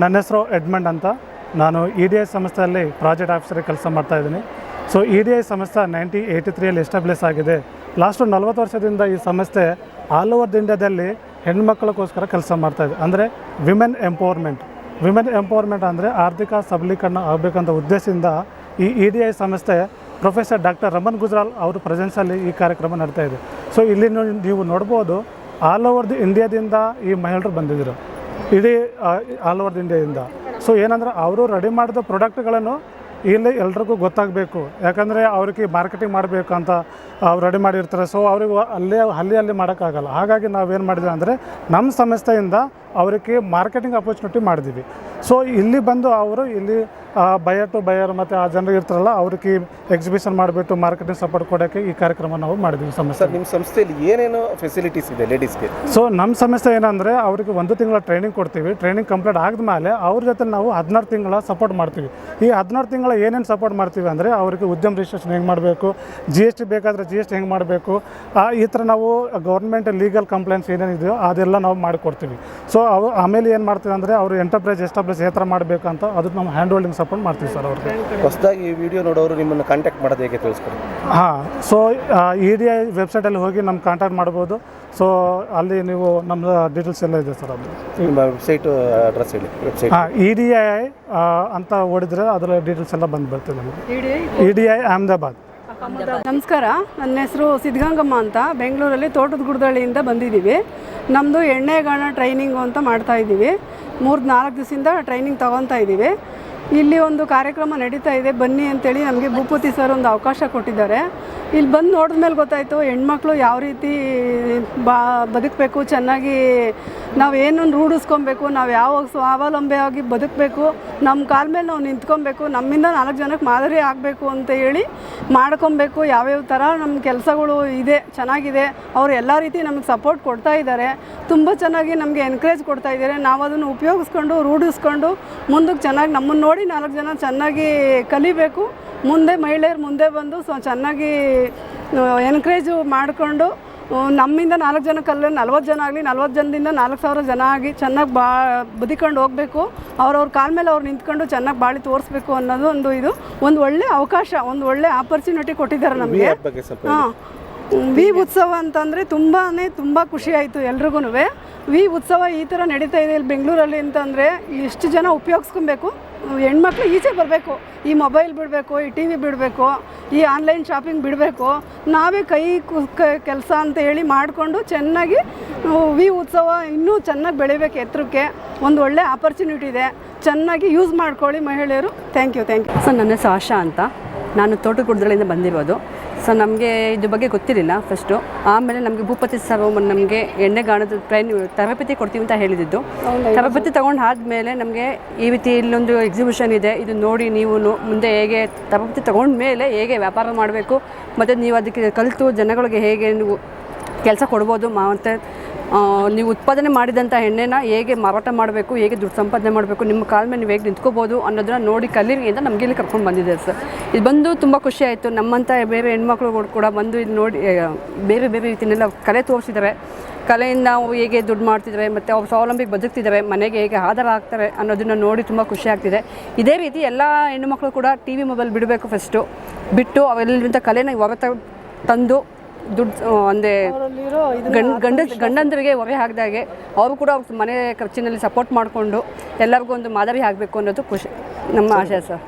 ನನ್ನ ಹೆಸರು ಎಡ್ಮಂಡ್ ಅಂತ. ನಾನು EDI ಸಂಸ್ಥೆಯಲ್ಲಿ ಪ್ರಾಜೆಕ್ಟ್ ಆಫೀಸರ್ ಕೆಲಸ ಮಾಡ್ತಾಯಿದ್ದೀನಿ. ಸೊ EDI ಸಂಸ್ಥೆ 1983 ಎಸ್ಟಾಬ್ಲಿಷ್ ಆಗಿದೆ. ಲಾಸ್ಟು 40 ವರ್ಷದಿಂದ ಈ ಸಂಸ್ಥೆ ಆಲ್ ಓವರ್ ಇಂಡಿಯಾದಲ್ಲಿ ಹೆಣ್ಮಕ್ಳಿಗೋಸ್ಕರ ಕೆಲಸ ಮಾಡ್ತಾಯಿದೆ. ಅಂದರೆ ವಿಮೆನ್ ಎಂಪವರ್ಮೆಂಟ್ ಅಂದರೆ ಆರ್ಥಿಕ ಸಬಲೀಕರಣ ಆಗಬೇಕಂತ ಉದ್ದೇಶದಿಂದ ಈ EDI ಸಂಸ್ಥೆ ಪ್ರೊಫೆಸರ್ ಡಾಕ್ಟರ್ ರಮನ್ ಗುಜ್ರಾಲ್ ಅವ್ರ ಪ್ರೆಸೆನ್ಸಲ್ಲಿ ಈ ಕಾರ್ಯಕ್ರಮ ನಡ್ತಾಯಿದೆ. ಸೊ ಇಲ್ಲಿ ನೀವು ನೋಡ್ಬೋದು, ಆಲ್ ಓವರ್ ಇಂಡಿಯಾದಿಂದ ಈ ಮಹಿಳೆಯರು ಬಂದಿದ್ದರು, ಇಡೀ ಆಲ್ ಓವರ್ ಇಂಡಿಯಾದಿಂದ. ಸೊ ಏನಂದ್ರೆ ಅವರು ರೆಡಿ ಮಾಡಿದ ಪ್ರಾಡಕ್ಟ್ಗಳನ್ನು ಇಲ್ಲಿ ಎಲ್ರಿಗೂ ಗೊತ್ತಾಗಬೇಕು, ಯಾಕಂದರೆ ಅವ್ರಿಗೆ ಮಾರ್ಕೆಟಿಂಗ್ ಮಾಡಬೇಕು ಅಂತ ಅವ್ರು ರೆಡಿ ಮಾಡಿರ್ತಾರೆ. ಸೊ ಅವ್ರಿಗೆ ಅಲ್ಲಿ ಮಾಡೋಕ್ಕಾಗಲ್ಲ. ಹಾಗಾಗಿ ನಾವೇನು ಮಾಡಿದ್ವಿ ಅಂದರೆ ನಮ್ಮ ಸಂಸ್ಥೆಯಿಂದ ಅವರಿಗೆ ಮಾರ್ಕೆಟಿಂಗ್ ಅಪರ್ಚುನಿಟಿ ಮಾಡಿದ್ವಿ. ಸೊ ಇಲ್ಲಿ ಬಂದು ಅವರು ಇಲ್ಲಿ ಬಯರ್ ಟು ಬಯರ್ ಮತ್ತು ಆ ಜನರು ಇರ್ತಾರಲ್ಲ, ಅವ್ರಿಗೆ ಎಕ್ಸಿಬಿಷನ್ ಮಾಡಿಬಿಟ್ಟು ಮಾರ್ಕೆಟಿಂಗ್ ಸಪೋರ್ಟ್ ಕೊಡೋಕ್ಕೆ ಈ ಕಾರ್ಯಕ್ರಮ ನಾವು ಮಾಡಿದ್ವಿ ಸಂಸ್ಥೆ. ನಿಮ್ಮ ಸಂಸ್ಥೆಯಲ್ಲಿ ಏನೇನು ಫೆಸಿಲಿಟೀಸ್ ಇದೆ ಲೇಡೀಸ್ಗೆ? ಸೊ ನಮ್ಮ ಸಂಸ್ಥೆ ಏನಂದರೆ ಅವ್ರಿಗೆ 1 ತಿಂಗಳ ಟ್ರೈನಿಂಗ್ ಕೊಡ್ತೀವಿ. ಟ್ರೈನಿಂಗ್ ಕಂಪ್ಲೀಟ್ ಆದಮೇಲೆ ಅವ್ರ ಜೊತೆ ನಾವು 16 ತಿಂಗಳ ಸಪೋರ್ಟ್ ಮಾಡ್ತೀವಿ. ಈ 16 ತಿಂಗಳ ಏನೇನು ಸಪೋರ್ಟ್ ಮಾಡ್ತೀವಿ ಅಂದರೆ ಅವರಿಗೆ ಉದ್ಯಮ ರಿಜಿಸ್ಟ್ರೇಷನ್ ಹೆಂಗೆ ಮಾಡಬೇಕು, GST ಬೇಕಾದರೆ GST ಹೆಂಗೆ ಮಾಡಬೇಕು, ಈ ಥರ ನಾವು ಗೌರ್ಮೆಂಟ್ ಲೀಗಲ್ ಕಂಪ್ಲೇಂಟ್ಸ್ ಏನೇನಿದೆಯೋ ಅದೆಲ್ಲ ನಾವು ಮಾಡಿಕೊಡ್ತೀವಿ. ಸೊ ಆಮೇಲೆ ಏನು ಮಾಡ್ತೀವಿ ಅಂದರೆ ಅವರು ಎಂಟರ್ಪ್ರೈಸ್ ಎಸ್ಟಾಬ್ಲಿಷ್ ಯಾವ ಥರ ಮಾಡಬೇಕು ಅಂತ ಅದಕ್ಕೆ ನಾವು ಹ್ಯಾಂಡ್ ಹೋಲ್ಡಿಂಗ್ ಸಪೋರ್ಟ್ ಮಾಡ್ತೀವಿ ಸರ್ ಅವ್ರಿಗೆ. ಹೊಸದಾಗಿ ಈ ವಿಡಿಯೋ ನೋಡೋರು ನಿಮ್ಮನ್ನು ಕಾಂಟ್ಯಾಕ್ಟ್ ಮಾಡೋದು ಹೇಗೆ ತಿಳಿಸ್ಕೊಡಿ? ಸೊ EDI ವೆಬ್ಸೈಟಲ್ಲಿ ಹೋಗಿ ನಮ್ಮ ಕಾಂಟ್ಯಾಕ್ಟ್ ಮಾಡ್ಬೋದು. ಸೊ ಅಲ್ಲಿ ನೀವು ನಮ್ಮ ಡೀಟೇಲ್ಸ್ ಎಲ್ಲ ಇದೆ ಸರ್. ಅದು ನಿಮ್ಮ ವೆಬ್ಸೈಟ್ ಅಡ್ರೆಸ್ ಹೇಳಿ. ವೆಬ್ಸೈಟ್ EDI ಅಂತ ಓಡಿದ್ರೆ ಅದರ ಡೀಟೇಲ್ಸ್ ಎಲ್ಲ ಬಂದು ಬರ್ತದೆ ನಮಗೆ. EDI ಅಹಮದಾಬಾದ್. ನಮಸ್ಕಾರ, ನನ್ನ ಹೆಸರು ಸಿದ್ಧಗಂಗಮ್ಮ ಅಂತ. ಬೆಂಗಳೂರಲ್ಲಿ ತೋಟದ ಗುಡ್ದಳ್ಳಿಯಿಂದ ಬಂದಿದ್ದೀವಿ. ನಮ್ಮದು ಎಣ್ಣೆಗಾಣ ಟ್ರೈನಿಂಗು ಅಂತ ಮಾಡ್ತಾಯಿದ್ದೀವಿ. 3-4 ದಿವಸದಿಂದ ಟ್ರೈನಿಂಗ್ ತೊಗೊತಾ ಇದ್ದೀವಿ. ಇಲ್ಲಿ ಒಂದು ಕಾರ್ಯಕ್ರಮ ನಡೀತಾ ಇದೆ, ಬನ್ನಿ ಅಂತೇಳಿ ನಮಗೆ ಭೂಪತಿ ಸರ್ ಒಂದು ಅವಕಾಶ ಕೊಟ್ಟಿದ್ದಾರೆ. ಇಲ್ಲಿ ಬಂದು ನೋಡಿದ ಮೇಲೆ ಗೊತ್ತಾಯಿತು ಹೆಣ್ಮಕ್ಳು ಯಾವ ರೀತಿ ಬದುಕಬೇಕು, ಚೆನ್ನಾಗಿ ನಾವು ಏನನ್ನು ರೂಢಿಸ್ಕೊಬೇಕು, ನಾವು ಯಾವ ಸ್ವಾವಲಂಬಿಯಾಗಿ ಬದುಕಬೇಕು, ನಮ್ಮ ಕಾಲ ಮೇಲೆ ನಾವು ನಿಂತ್ಕೊಬೇಕು, ನಮ್ಮಿಂದ 4 ಜನಕ್ಕೆ ಮಾದರಿ ಆಗಬೇಕು ಅಂತ ಹೇಳಿ ಮಾಡ್ಕೊಬೇಕು. ಯಾವ್ಯಾವ ಥರ ನಮ್ಮ ಕೆಲಸಗಳು ಇದೆ, ಚೆನ್ನಾಗಿದೆ. ಅವರು ಎಲ್ಲ ರೀತಿ ನಮಗೆ ಸಪೋರ್ಟ್ ಕೊಡ್ತಾ ಇದ್ದಾರೆ. ತುಂಬ ಚೆನ್ನಾಗಿ ನಮಗೆ ಎನ್ಕರೇಜ್ ಕೊಡ್ತಾ ಇದ್ದಾರೆ. ನಾವು ಅದನ್ನು ಉಪಯೋಗಿಸ್ಕೊಂಡು ರೂಢಿಸ್ಕೊಂಡು ಮುಂದಕ್ಕೆ ಚೆನ್ನಾಗಿ ನಮ್ಮನ್ನು ನೋಡಿ 4 ಜನ ಚೆನ್ನಾಗಿ ಕಲಿಬೇಕು. ಮುಂದೆ ಮಹಿಳೆಯರು ಮುಂದೆ ಬಂದು ಚೆನ್ನಾಗಿ ಎನ್ಕರೇಜು ಮಾಡಿಕೊಂಡು ನಮ್ಮಿಂದ 4 ಜನ ಕಲಿಯೋರು 40 ಜನ ಆಗಲಿ, 40 ಜನದಿಂದ 4,000 ಜನ ಆಗಿ ಚೆನ್ನಾಗಿ ಬದುಕೊಂಡು ಹೋಗಬೇಕು. ಅವ್ರವ್ರ ಕಾಲ ಮೇಲೆ ಅವ್ರು ನಿಂತ್ಕೊಂಡು ಚೆನ್ನಾಗಿ ಬಾಳಿ ತೋರಿಸ್ಬೇಕು ಅನ್ನೋದು ಒಂದು ಒಳ್ಳೆ ಅವಕಾಶ, ಒಂದು ಒಳ್ಳೆ ಆಪರ್ಚುನಿಟಿ ಕೊಟ್ಟಿದ್ದಾರೆ ನಮಗೆ. ಹಾಂ, ವಿ ಉತ್ಸವ ಅಂತಂದರೆ ತುಂಬ ಖುಷಿ ಆಯಿತು ಎಲ್ರಿಗೂ. ವಿ ಉತ್ಸವ ಈ ಥರ ನಡೀತಾ ಇದೆ ಇಲ್ಲಿ ಬೆಂಗಳೂರಲ್ಲಿ ಅಂತಂದರೆ ಎಷ್ಟು ಜನ ಉಪಯೋಗಿಸ್ಕೊಬೇಕು. ಹೆಣ್ಮಕ್ಳು ಈಚೆ ಬರಬೇಕು, ಈ ಮೊಬೈಲ್ ಬಿಡಬೇಕು, ಈ TV ಬಿಡಬೇಕು, ಈ ಆನ್ಲೈನ್ ಶಾಪಿಂಗ್ ಬಿಡಬೇಕು. ನಾವೇ ಕೈ ಕೆಲಸ ಅಂತ ಹೇಳಿ ಮಾಡಿಕೊಂಡು ಚೆನ್ನಾಗಿ ವಿ ಉತ್ಸವ ಇನ್ನೂ ಚೆನ್ನಾಗಿ ಬೆಳಿಬೇಕು ಎತ್ತರಕ್ಕೆ. ಒಂದು ಒಳ್ಳೆ ಆಪರ್ಚುನಿಟಿ ಇದೆ, ಚೆನ್ನಾಗಿ ಯೂಸ್ ಮಾಡ್ಕೊಳ್ಳಿ ಮಹಿಳೆಯರು. Thank you. ಸರ್, ನನ್ನ ಹೆಸರು ಆಶಾ ಅಂತ. ನಾನು ತೋಟಗುಡ್ದಳ್ಳಿಯಿಂದ ಬಂದಿರೋದು. ಸೊ ನಮಗೆ ಇದ್ರ ಬಗ್ಗೆ ಗೊತ್ತಿರಲಿಲ್ಲ ಫಸ್ಟು. ಆಮೇಲೆ ನಮಗೆ ಭೂಪತಿ ಸರ್ ನಮಗೆ ಎಣ್ಣೆಗಾಣದ ತರಬೇತಿ ಕೊಡ್ತೀವಿ ಅಂತ ಹೇಳಿದ್ದು. ತರಬೇತಿ ತೊಗೊಂಡು ಆದಮೇಲೆ ನಮಗೆ ಈ ರೀತಿ ಇಲ್ಲೊಂದು ಎಕ್ಸಿಬಿಷನ್ ಇದೆ, ಇದು ನೋಡಿ ನೀವು ಮುಂದೆ ಹೇಗೆ ತರಬೇತಿ ತೊಗೊಂಡ ಮೇಲೆ ಹೇಗೆ ವ್ಯಾಪಾರ ಮಾಡಬೇಕು, ಮತ್ತು ನೀವು ಅದಕ್ಕೆ ಕಲಿತು ಜನಗಳಿಗೆ ಹೇಗೆ ನೀವು ಕೆಲಸ ಕೊಡ್ಬೋದು, ಮತ್ತು ನೀವು ಉತ್ಪಾದನೆ ಮಾಡಿದಂಥ ಎಣ್ಣೆನ ಹೇಗೆ ಮಾರಾಟ ಮಾಡಬೇಕು, ಹೇಗೆ ದುಡ್ಡು ಸಂಪಾದನೆ ಮಾಡಬೇಕು, ನಿಮ್ಮ ಕಾಲ ಮೇಲೆ ನೀವು ಹೇಗೆ ನಿಂತ್ಕೋಬೋದು ಅನ್ನೋದನ್ನ ನೋಡಿ ಕಲೀರಿ ಅಂತ ನಮಗೆ ಇಲ್ಲಿ ಕರ್ಕೊಂಡು ಬಂದಿದೆ ಸರ್. ಇದು ಬಂದು ತುಂಬ ಖುಷಿ ಆಯಿತು. ನಮ್ಮಂಥ ಬೇರೆ ಹೆಣ್ಮಕ್ಳು ಕೂಡ ಬಂದು ಇದು ನೋಡಿ ಬೇರೆ ರೀತಿಯನ್ನೆಲ್ಲ ಕಲೆ ತೋರಿಸಿದ್ದಾರೆ. ಕಲೆಯಿಂದ ನಾವು ಹೇಗೆ ದುಡ್ಡು ಮಾಡ್ತಿದ್ದಾರೆ ಮತ್ತು ಅವ್ರು ಸ್ವಾವಲಂಬಿಗೆ ಬದುಕ್ತಿದ್ದಾರೆ, ಮನೆಗೆ ಹೇಗೆ ಆಧಾರ ಆಗ್ತಾರೆ ಅನ್ನೋದನ್ನು ನೋಡಿ ತುಂಬ ಖುಷಿ ಆಗ್ತಿದೆ. ಇದೇ ರೀತಿ ಎಲ್ಲ ಹೆಣ್ಣುಮಕ್ಳು ಕೂಡ TV ಮೊಬೈಲ್ ಬಿಡಬೇಕು. ಫಸ್ಟು ಬಿಟ್ಟು ಅವೆಲ್ಲಂಥ ಕಲೆನ ಹೊರ ತಂದು ದುಡ್ಡು ಅಂದರೆ ಗಂಡಂದರಿಗೆ ಹೊರೆ ಹಾಕಿದಾಗೆ ಅವರು ಕೂಡ ಅವ್ರ ಮನೆ ಖರ್ಚಿನಲ್ಲಿ ಸಪೋರ್ಟ್ ಮಾಡಿಕೊಂಡು ಎಲ್ಲರಿಗೂ ಒಂದು ಮಾದರಿ ಆಗಬೇಕು ಅನ್ನೋದು ಖುಷಿ ನಮ್ಮ ಆಶಯ ಸರ್.